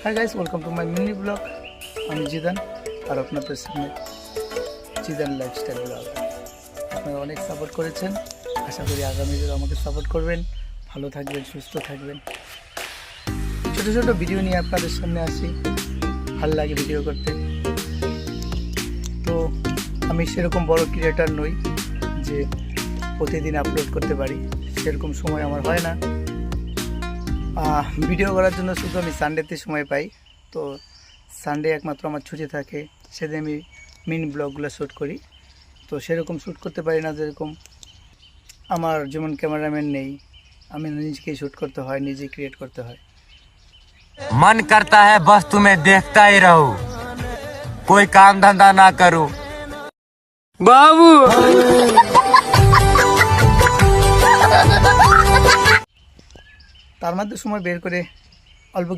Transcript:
Hi guys, welcome to my mini blog. আমি Zidane আর আপনাদের সামনে জিদান লাইফস্টাইল ব্লগ। আপনারা অনেক সাপোর্ট করেছেন, আশা করি আগামীতেও আমাকে সাপোর্ট করবেন। ভালো থাকবেন, সুস্থ থাকবেন। ছোটো ছোটো ভিডিও নিয়ে আপনাদের সামনে আসি, ভালো লাগে ভিডিও করতে। তো আমি সেরকম বড় ক্রিয়েটার নই যে প্রতিদিন আপলোড করতে পারি, সেরকম সময় আমার হয় না। ভিডিও করার জন্য শুধু আমি সানডেতে সময় পাই। তো সানডে একমাত্র আমার ছুটি থাকে, সেদিন আমি মিনি ব্লগগুলো শ্যুট করি। তো সেরকম শ্যুট করতে পারি না, যেরকম আমার যেমন ক্যামেরাম্যান নেই, আমি নিজেকেই শ্যুট করতে হয়, নিজেই ক্রিয়েট করতে হয়। मन करता है बस तुम्हें देखता ही रहूं, कोई काम धंधा ना करूं। बाबू তার মধ্যে সময় বের করে অল্প